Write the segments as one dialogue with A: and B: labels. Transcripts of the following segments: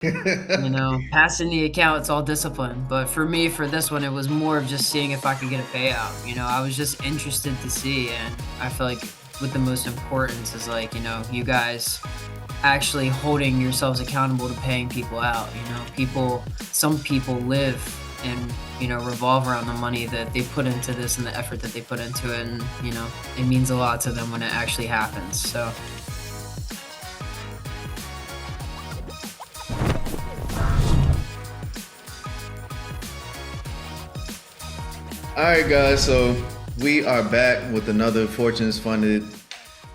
A: Passing the account, it's all discipline. But for me, for this one, it was more of just seeing if I could get a payout. I was just interested to see. And I feel like with the most importance is like, you guys actually holding yourselves accountable to paying people out. Some people live and, revolve around the money that they put into this and the effort that they put into it. And, it means a lot to them when it actually happens. So,
B: All right, guys. So we are back with another Fortunes Funded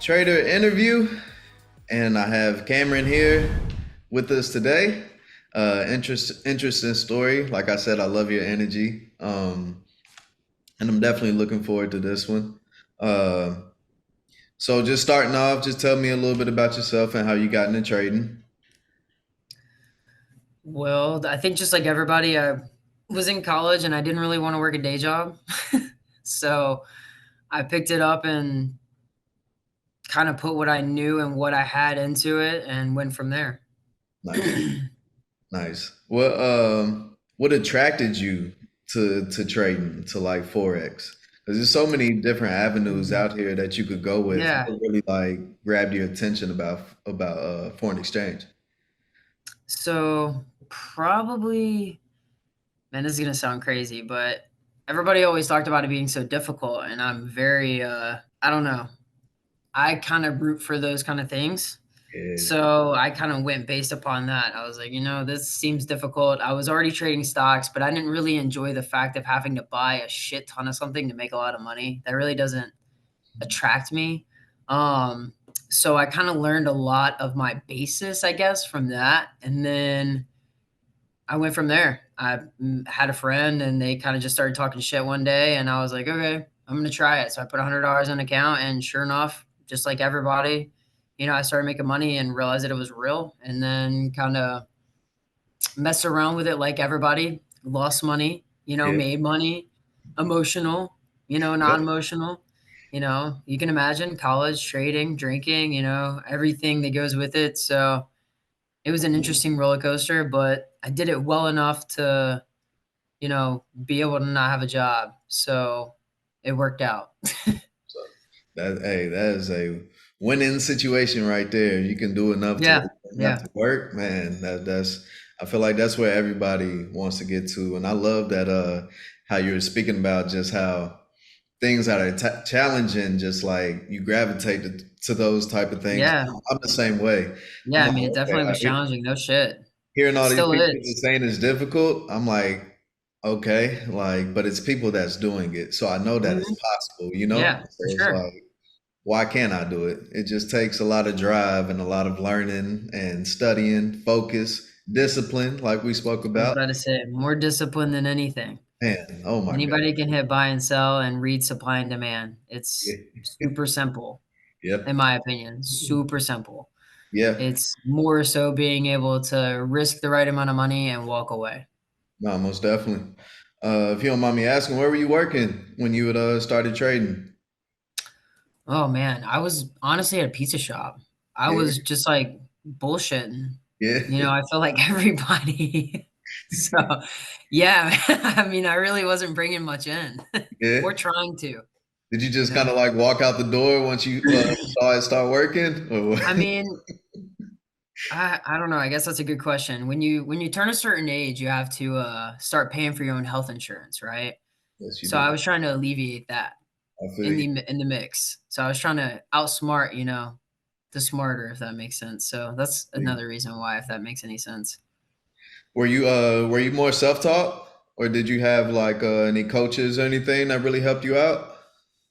B: Trader interview, and I have Cameron here with us today. Interesting story. Like I said, I love your energy, and I'm definitely looking forward to this one. Uh, so just starting off, just tell me a little bit about yourself and how you got into trading.
A: well, I think just like everybody, I was in college and I didn't really want to work a day job. So I picked it up and kind of put what I knew and what I had into it and went from there.
B: Nice, nice. What attracted you to trading to like forex? Because there's so many different avenues
A: Mhm.
B: out here that you could go with.
A: Yeah.
B: What really like grabbed your attention about foreign exchange?
A: So probably, man, this is gonna sound crazy, but everybody always talked about it being so difficult, and I'm very, I don't know. I kind of root for those kind of things.
B: Yeah,
A: So I kind of went based upon that. I was like, this seems difficult. I was already trading stocks, but I didn't really enjoy the fact of having to buy a shit ton of something to make a lot of money. That really doesn't attract me. Um, so I kind of learned a lot of my basis, I guess, from that. And then I went from there. I had a friend and they kind of just started talking shit one day. And I was like, okay, I'm going to try it. So I put $100 in an account. And sure enough, just like everybody, I started making money and realized that it was real. And then kind of messed around with it like everybody, lost money,
B: yeah,
A: made money, emotional,
B: yep.
A: non emotional. You can imagine college, trading, drinking, everything that goes with it. So it was an interesting roller coaster, but I did it well enough to, be able to not have a job. So it worked out.
B: So that is a winning situation right there. You can do
A: Yeah.
B: enough
A: Yeah.
B: to work, man. That's I feel like that's where everybody wants to get to, and I love that how you're speaking about just how things that are challenging, just like you gravitate to those type of things.
A: Yeah.
B: I'm the same way. I'm
A: Yeah. I
B: like,
A: mean, it
B: okay,
A: definitely was challenging. No shit.
B: hearing
A: It
B: all these
A: still
B: people just
A: is.
B: saying it's difficult, I'm like, okay, like, but it's people that's doing it, so I know that it's
A: Mhm.
B: possible, you know?
A: Yeah,
B: So
A: for
B: it's
A: sure.
B: like, why can't I do it? It just takes a lot of drive and a lot of learning and studying, focus, discipline, like we spoke
A: I was
B: about.
A: about to say more discipline than anything.
B: Man, oh my God.
A: Anybody can hit buy and sell and read supply and demand. It's
B: Yeah.
A: super simple, in
B: Yep.
A: my opinion, super simple.
B: Yeah.
A: It's more so being able to risk the right amount of money and walk away.
B: No, most definitely. If you don't mind me asking, where were you working when you had started trading?
A: Oh, man, I was honestly at a pizza shop. I
B: Yeah.
A: was just, like, bullshitting.
B: Yeah.
A: I feel like everybody. So, yeah, I mean, I really wasn't bringing much in
B: Yeah.
A: or trying to,
B: Did you
A: you
B: just kind
A: know?
B: of like walk out the door once you saw it start working? Or what?
A: I mean, I don't know, I guess that's a good question. When you turn a certain age, you have to, start paying for your own health insurance, right?
B: Yes, you
A: So I
B: do.
A: was trying to alleviate that
B: I feel you.
A: in the mix. So I was trying to outsmart, the smarter, if that makes sense. So that's another reason why, if that makes any sense.
B: Were you more self-taught or did you have like any coaches or anything that really helped you out?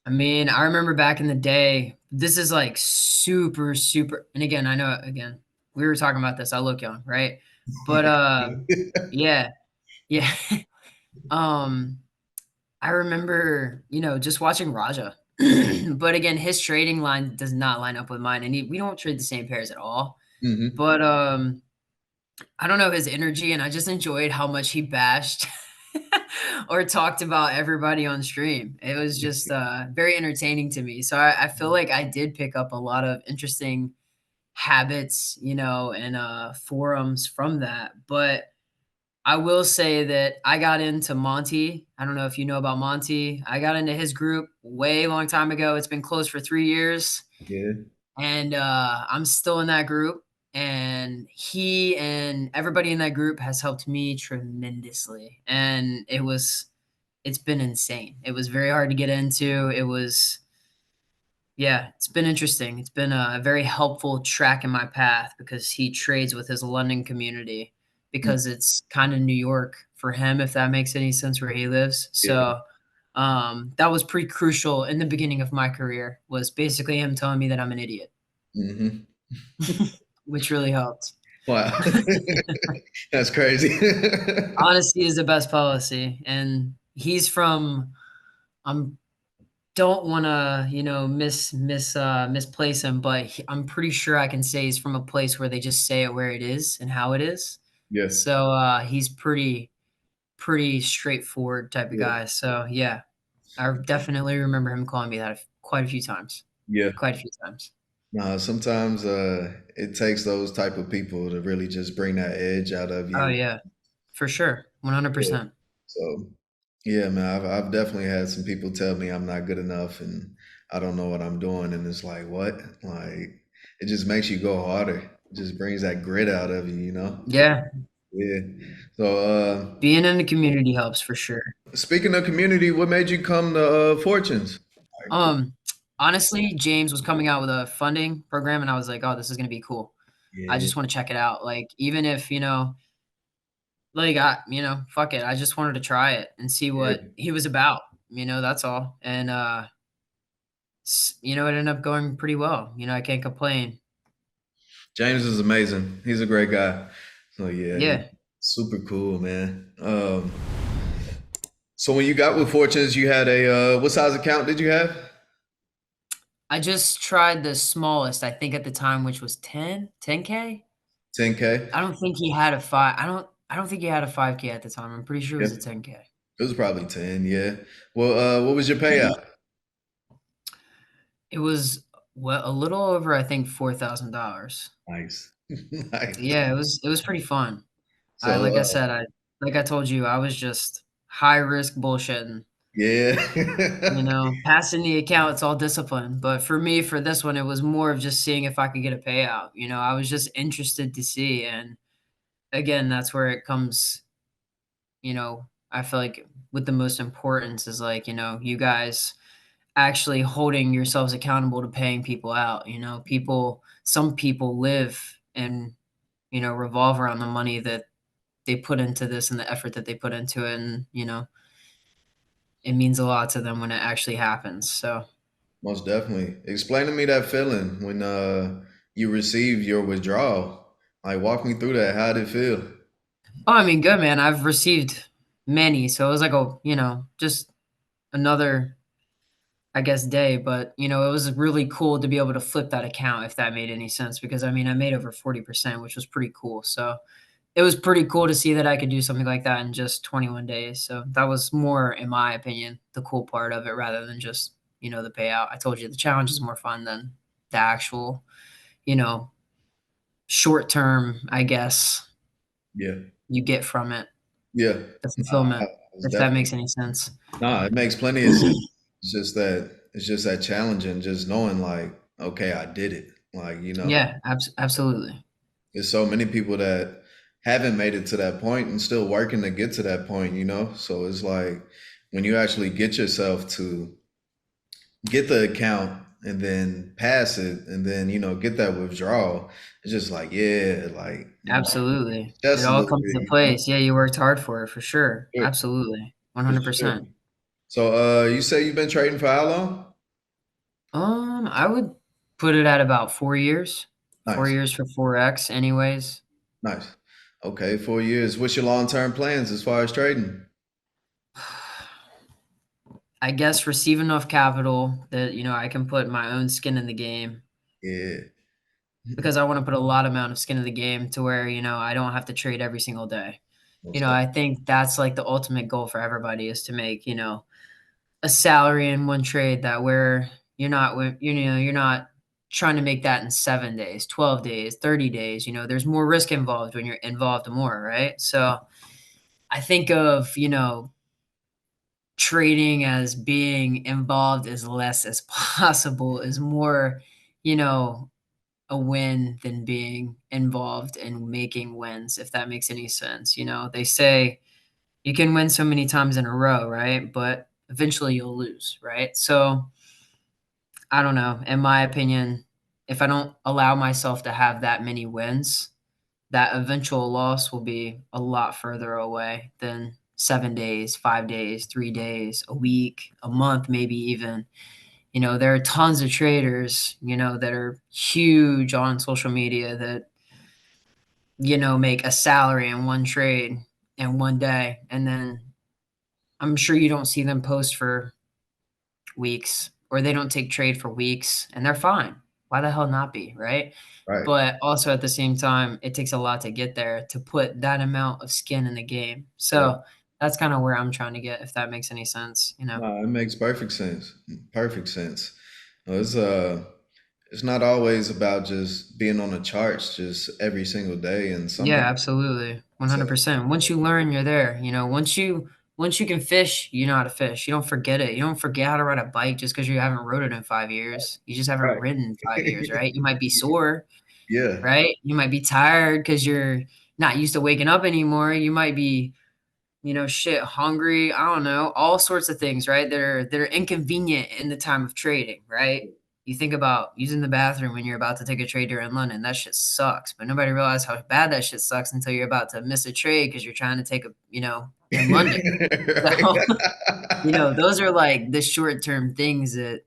A: I mean, I remember back in the day, this is like super, super, and again, I know, again, we were talking about this. I look young, right? But yeah, yeah. um, I remember, just watching Raja. But again, his trading line does not line up with mine, and we don't trade the same pairs at all.
B: Hmm.
A: But I don't know his energy, and I just enjoyed how much he bashed or talked about everybody on stream. It was just very entertaining to me. So I feel like I did pick up a lot of interesting habits, and forums from that. But I will say that I got into Monty. I don't know if you know about Monty. I got into his group way long time ago. It's been closed for 3 years,
B: Yeah.
A: and I'm still in that group. And he and everybody in that group has helped me tremendously. And it's been insane. It was very hard to get into. Yeah, it's been interesting. It's been a very helpful track in my path because he trades with his London community
B: Mm,
A: because it's kind of New York for him, if that makes any sense where he lives.
B: yeah.
A: So that was pretty crucial in the beginning of my career. Was basically him telling me that I'm an idiot,
B: Hmm.
A: which really helped.
B: Wow. That's crazy.
A: Honesty is the best policy, and he's from. I'm don't wanna, misplace him, but I'm pretty sure I can say he's from a place where they just say it where it is and how it is.
B: Yeah.
A: So, he's pretty straightforward type of
B: Yeah.
A: guy. So, yeah, I definitely remember him calling me that quite a few times.
B: Yeah.
A: Quite a few times.
B: No, sometimes it takes those type of people to really just bring that edge out of
A: Oh,
B: you.
A: yeah, for sure,
B: Yeah.
A: 100%.
B: So yeah, man, I've definitely had some people tell me I'm not good enough and I don't know what I'm doing, and it's like what? Like it just makes you go harder. It just brings that grit out of you, you know?
A: Yeah,
B: Yeah. So
A: being in the community helps for sure.
B: speaking of community, what made you come to Fortunes? Like,
A: Um, honestly, James was coming out with a funding program, and I was like, "Oh, this is gonna be cool. I
B: yeah,
A: just wanna check it out." Like, even if, fuck it. I just wanted to try it and see
B: yeah.
A: what he was about, that's all. And, it ended up going pretty well. I can't complain.
B: James is amazing. He's a great guy. So yeah, he's
A: Yeah.
B: super cool, man. So when you got with Fortunes, you had a what size account did you have?
A: I just tried the smallest, I think at the time, which was 10K.
B: 10K.
A: I don't think he had a 5K at the time. I'm pretty sure it
B: Yeah,
A: was a 10K.
B: it was probably 10. Yeah. Well, what was your payout?
A: It was a little over, I think, $4,000.
B: Nice, nice.
A: Yeah, it was pretty fun. I
B: So
A: like I said, like I told you, I was just high risk bullshitting.
B: yeah,
A: Passing the account, it's all discipline. But for me, for this one, it was more of just seeing if I could get a payout. I was just interested to see. And again, that's where it comes, I feel like with the most importance is like, you guys actually holding yourselves accountable to paying people out. Some people live and, revolve around the money that they put into this and the effort that they put into it. And, it means a lot to them when it actually happens. So,
B: most definitely. Explain to me that feeling when you received your withdrawal. Like, walk me through that. How did it feel?
A: oh, I mean, good, man. I've received many, so it was like just another, I guess, day. But it was really cool to be able to flip that account, if that made any sense, because I mean, I made over 40%, which was pretty cool. So it was pretty cool to see that I could do something like that in just 21 days. So that was more, in my opinion, the cool part of it, rather than just the payout. I told you the challenge is more fun than the actual, you know, short term, I guess,
B: Yeah,
A: you get from it.
B: yeah.
A: The fulfillment,
B: It's
A: if that
B: definitely.
A: makes any sense.
B: No, it makes plenty of sense. It's just that challenging, just knowing like, okay, I did it. Like,
A: Yeah, absolutely.
B: there's so many people that haven't made it to that point and still working to get to that point, you know? So it's like when you actually get yourself to get the account and then pass it and then, get that withdrawal, it's just like, yeah, like,
A: Absolutely. It
B: just a
A: all
B: little
A: comes
B: bit,
A: into place. Yeah, you worked hard for it, for sure.
B: Sure,
A: Absolutely.
B: for sure.
A: 100%.
B: So you say you've been trading for how long?
A: I would put it at about 4 years. 4
B: Nice.
A: years for Forex anyways.
B: Nice. Okay, 4 years. What's your long-term plans as far as trading?
A: I guess receive enough capital that, I can put my own skin in the game,
B: Yeah.
A: because I wanna put a lot amount of skin in the game to where, I don't have to trade every single day.
B: Most
A: I think that's, like, the ultimate goal for everybody is to make, a salary in one trade that where you're not trying to make that in 7 days, 12 days, 30 days. There's more risk involved when you're involved more, right? So I think of, trading as being involved as less as possible is more, you know, a win than being involved in making wins, if that makes any sense. They say you can win so many times in a row, right? But eventually you'll lose, right? So I don't know. In my opinion, if I don't allow myself to have that many wins, that eventual loss will be a lot further away than 7 days, 5 days, 3 days, a week, a month, maybe even. There are tons of traders, that are huge on social media that, make a salary in one trade in one day. And then I'm sure you don't see them post for weeks or they don't take trade for weeks and they're fine. Why the hell not be, right?
B: Right.
A: But also at the same time, it takes a lot to get there to put that amount of skin in the game.
B: Yeah.
A: So that's kind of where I'm trying to get, if that makes any sense.
B: No, it makes perfect sense. Perfect sense. No, it's not always about just being on the charts just every single day and
A: Yeah,
B: something.
A: absolutely.
B: So
A: 100%. Once you learn, you're there. Once you can fish, you know how to fish. You don't forget it. You don't forget how to ride a bike just because you haven't rode it in 5 years. You just haven't
B: right.
A: ridden in 5 years, right? You might be sore,
B: Yeah.
A: right? You might be tired because you're not used to waking up anymore. You might be, shit, hungry. I don't know, all sorts of things, right? That are inconvenient in the time of trading, right? You think about using the bathroom when you're about to take a trade here in London. That shit sucks, but nobody realizes how bad that shit sucks until you're about to miss a trade because you're trying to take in London.
B: Right.
A: So, those are like the short term things that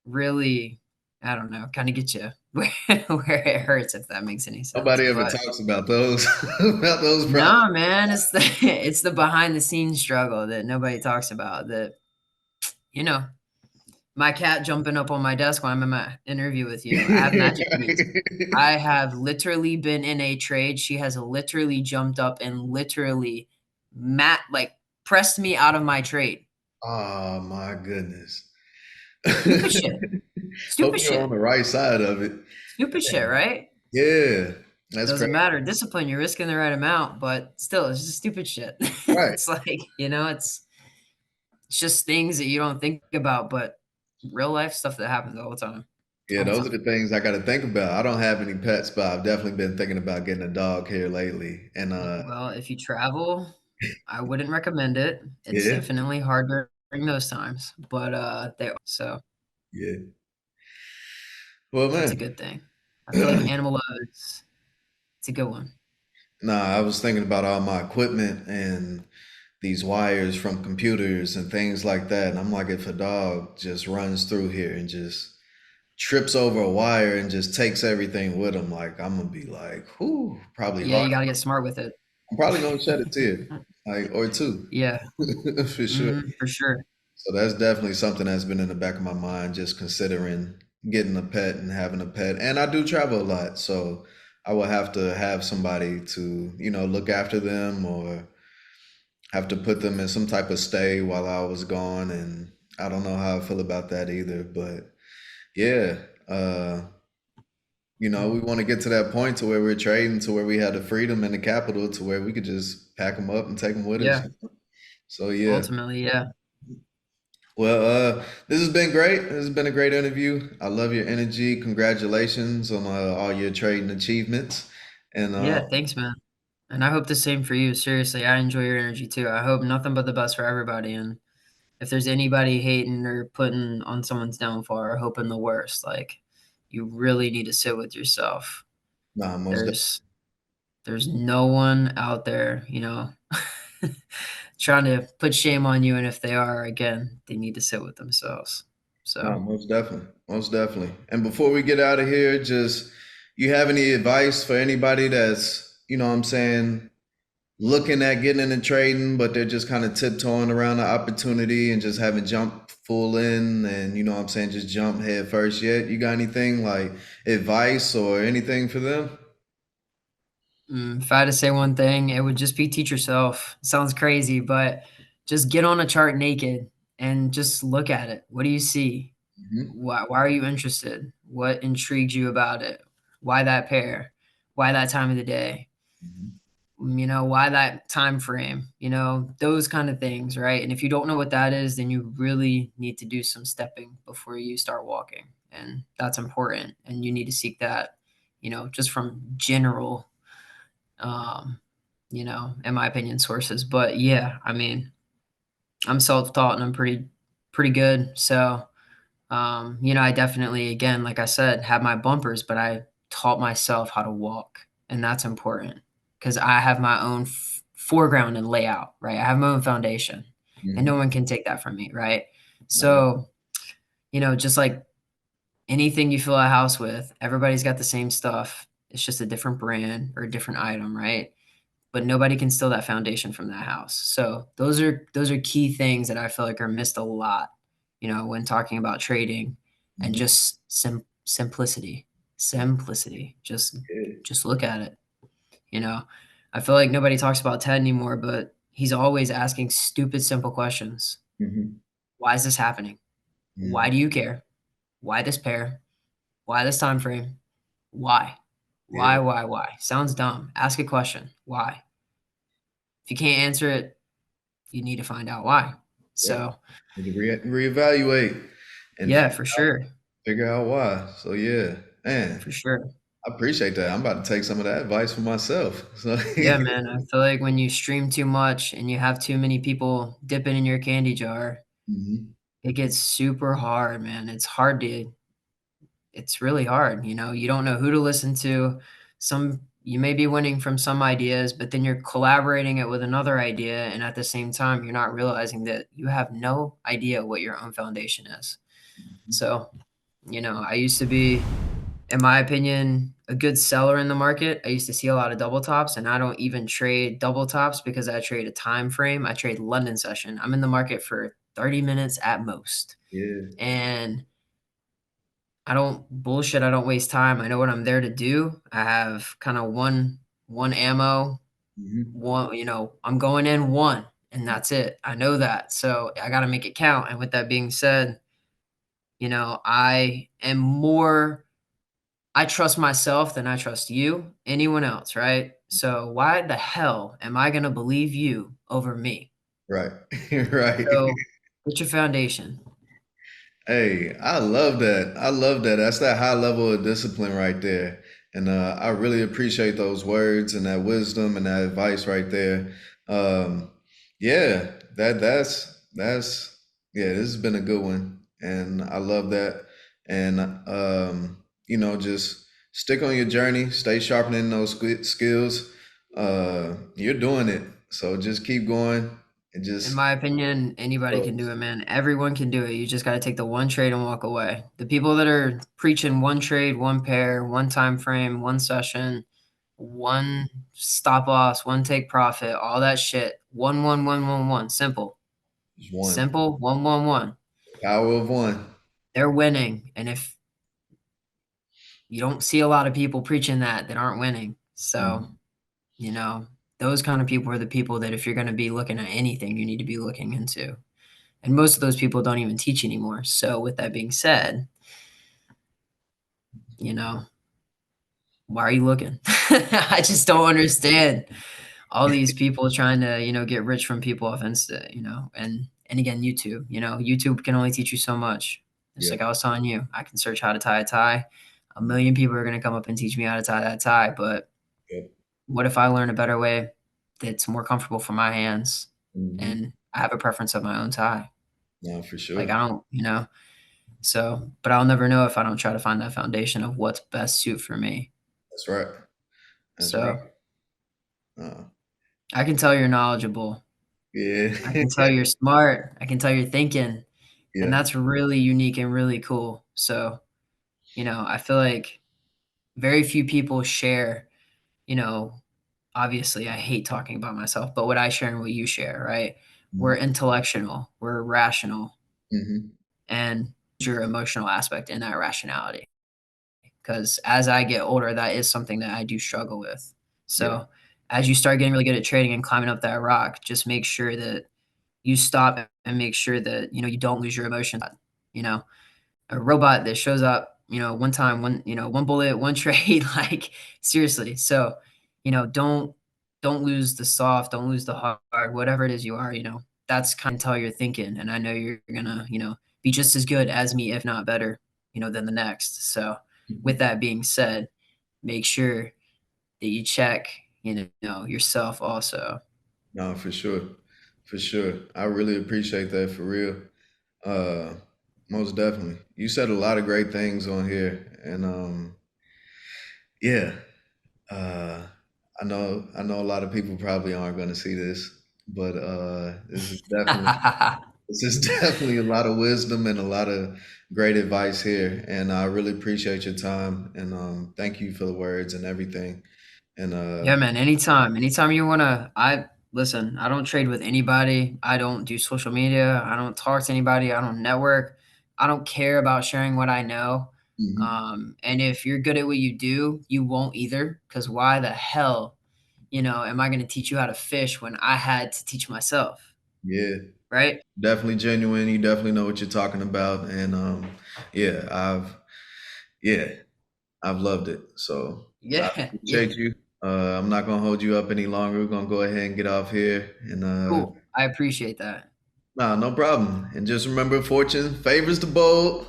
A: really, I don't know, kind of get you where it hurts, if that makes any sense.
B: Nobody ever
A: But
B: talks about those about those problems.
A: no, man, it's the it's the behind the scenes struggle that nobody talks about. That you know, my cat jumping up on my desk when I'm in my interview with you. I have magic keys. I have literally been in a trade. She has literally jumped up and literally like pressed me out of my trade.
B: Oh my goodness.
A: Stupid shit.
B: Hope
A: Stupid
B: you're on
A: shit.
B: the right side of it.
A: Stupid shit, right?
B: Yeah, that's
A: Doesn't
B: crazy.
A: matter. Discipline, you're risking the right amount, but still, it's just stupid shit.
B: Right.
A: It's like, it's just things that you don't think about, but real life stuff that happens all the time.
B: Yeah,
A: All the
B: those are
A: time.
B: the things I got to think about. I don't have any pets, but I've definitely been thinking about getting a dog here lately. And
A: Well, if you travel, I wouldn't recommend it. It's
B: yeah,
A: definitely hard during those times, but they are. So
B: yeah. Well,
A: that's
B: man.
A: a good thing. I feel like animal love is it's a good one.
B: Nah, I was thinking about all my equipment and these wires from computers and things like that. And I'm like, if a dog just runs through here and just trips over a wire and just takes everything with him, like I'm gonna be like, whoo, probably
A: Yeah,
B: hard.
A: you gotta get smart with it.
B: I'm probably gonna shed a tear, like or two,
A: Yeah,
B: for sure.
A: for sure.
B: So that's definitely something that's been in the back of my mind, just considering getting a pet and having a pet. And I do travel a lot, so I will have to have somebody to, look after them or have to put them in some type of stay while I was gone. And I don't know how I feel about that either. But yeah, we want to get to that point to where we're trading, to where we have the freedom and the capital, to where we could just pack them up and take them with us.
A: Yeah,
B: So yeah.
A: ultimately, yeah.
B: Well, this has been great. This has been a great interview. I love your energy. Congratulations on all your trading achievements. And
A: Yeah, thanks, man. And I hope the same for you. Seriously, I enjoy your energy too. I hope nothing but the best for everybody. And if there's anybody hating or putting on someone's downfall or hoping the worst, like you really need to sit with yourself.
B: nah, most definitely.
A: There's no one out there, trying to put shame on you. And if they are, again, they need to sit with themselves.
B: No,
A: So
B: most definitely. Most definitely. And before we get out of here, just you have any advice for anybody that's, what I'm saying, looking at getting into trading, but they're just kind of tiptoeing around the opportunity and just haven't jumped full in and, what I'm saying, just jump head first yet? You got anything like advice or anything for them?
A: if I had to say one thing, it would just be teach yourself. It sounds crazy, but just get on a chart naked and just look at it. What do you see?
B: Mhm.
A: Why are you interested? What intrigued you about it? Why that pair? Why that time of the day?
B: Mhm.
A: Why that time frame? Those kind of things, right? And if you don't know what that is, then you really need to do some stepping before you start walking. And that's important. And you need to seek that, just from general, um, in my opinion, sources. But yeah, I mean, I'm self-taught and I'm pretty good. So, I definitely, again, like I said, have my bumpers, but I taught myself how to walk, and that's important because I have my own foreground and layout, right? I have my own foundation, and no
B: Mhm.
A: one can take that from me, right?
B: No.
A: So, just like anything you fill a house with, everybody's got the same stuff. It's just a different brand or a different item, right? But nobody can steal that foundation from that house. So those are key things that I feel like are missed a lot, when talking about trading and
B: Mhm.
A: just simplicity. Simplicity.
B: Yeah.
A: Just look at it. You know, I feel like nobody talks about Ted anymore, but he's always asking stupid, simple questions.
B: Mhm.
A: Why is this happening? Why
B: Mhm.
A: do you care? Why this pair? Why this time frame? Why?
B: Yeah.
A: Why? Sounds dumb. Ask a question. Why? If you can't answer it, you need to find out why.
B: Yep.
A: So,
B: Need to reevaluate and
A: yeah, for sure,
B: figure out why. So yeah, man,
A: for sure.
B: I appreciate that. I'm about to take some of that advice for myself. So
A: Yeah, man, I feel like when you stream too much and you have too many people dipping in your candy jar,
B: Mhm.
A: it gets super hard, man. It's really hard, you don't know who to listen to. You may be winning from some ideas, but then you're collaborating it with another idea, and at the same time, you're not realizing that you have no idea what your own foundation is. So, I used to be, in my opinion, a good seller in the market. I used to see a lot of double tops, and I don't even trade double tops because I trade a time frame. I trade London session. I'm in the market for 30 minutes at most.
B: Yeah.
A: And I don't bullshit. I don't waste time. I know what I'm there to do. I have kind of one ammo,
B: Mhm.
A: I'm going in one and that's it. I know that. So I got to make it count. And with that being said, I trust myself than I trust you, anyone else, right? So why the hell am I gonna believe you over me?
B: Right. Right.
A: So what's your foundation?
B: Hey, I love that. I love that. That's that high level of discipline right there. And I really appreciate those words and that wisdom and that advice right there. Um, yeah, that's yeah, this has been a good one. And I love that. And just stick on your journey, stay sharpening those skills. You're doing it. So just keep going and
A: In
B: just
A: my opinion, anybody can do it, man. Everyone can do it. You just gotta take the one trade and walk away. The people that are preaching one trade, one pair, one time frame, one session, one stop loss, one take profit, all that shit. One. Simple.
B: just one.
A: Simple. One.
B: Power of one.
A: They're winning. And if you don't see a lot of people preaching that aren't winning. So,
B: Mhm.
A: you know, those kind of people are the people that if you're going to be looking at anything, you need to be looking into. And most of those people don't even teach anymore. So, with that being said, you know, why are you looking? I just don't understand all these people trying to, get rich from people off Insta, and again, YouTube, YouTube can only teach you so much. Just
B: Yep.
A: like I was telling you, I can search how to tie a tie. A million people are going to come up and teach me how to tie that tie, but
B: Yep.
A: what if I learn a better way that's more comfortable for my hands
B: Hmm.
A: and I have a preference of my own tie?
B: No, for
A: Like,
B: sure.
A: I don't, so, but I'll never know if I don't try to find that foundation of what's best suit for me.
B: That's right. That's right.
A: So,
B: Uh,
A: I can tell you're knowledgeable.
B: yeah.
A: I can tell you're smart. I can tell you're thinking, and
B: Yeah.
A: that's really unique and really cool. So, I feel like very few people share, you know, obviously I hate talking about myself, but what I share and what you share, right? We're intellectual, we're rational,
B: Mm-hmm.
A: and your emotional aspect in that rationality. Because as I get older, that is something that I do struggle with.
B: Yeah.
A: So, as you start getting really good at trading and climbing up that rock, just make sure that you stop and make sure that, you don't lose your emotion. You know, a robot that shows up one time, one bullet, one trade, like seriously. So, don't lose the soft, don't lose the hard, whatever it is you are, that's kind of how you're thinking. And I know you're gonna, be just as good as me, if not better, than the next. So with that being said, make sure that you check, yourself also.
B: No, for sure. For sure. I really appreciate that for real. Uh Most definitely. You said a lot of great things on here and yeah. Uh I know a lot of people probably aren't gonna see this, but this is definitely a lot of wisdom and a lot of great advice here. And I really appreciate your time and thank you for the words and everything. And
A: Yeah, man, anytime. Anytime you wanna I listen, I don't trade with anybody. I don't do social media. I don't talk to anybody. I don't network. I don't care about sharing what I know.
B: mhm.
A: And if you're good at what you do, you won't either. Cause why the hell, am I gonna teach you how to fish when I had to teach myself,
B: Yeah.
A: right?
B: Definitely genuine. You definitely know what you're talking about, and yeah, yeah, I've loved it. So I
A: Yeah, yeah.
B: appreciate you. I'm not gonna hold you up any longer. We're gonna go ahead and get off here, and
A: Cool. I appreciate that.
B: nah, no problem. And just remember, fortune favors the bold,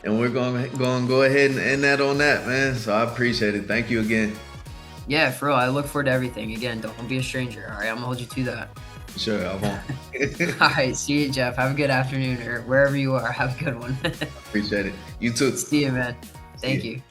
B: and we're gonna go ahead and end that on that, man. So I appreciate it. Thank you again.
A: Yeah, for real. I look forward to everything. Again, don't be a stranger. All right, I'm gonna hold you to that.
B: Sure, I won't.
A: All right, see you, Jeff. Have a good afternoon or wherever you are. Have a good one.
B: Appreciate it. You too.
A: See you, man.
B: See
A: Thank
B: you.
A: you.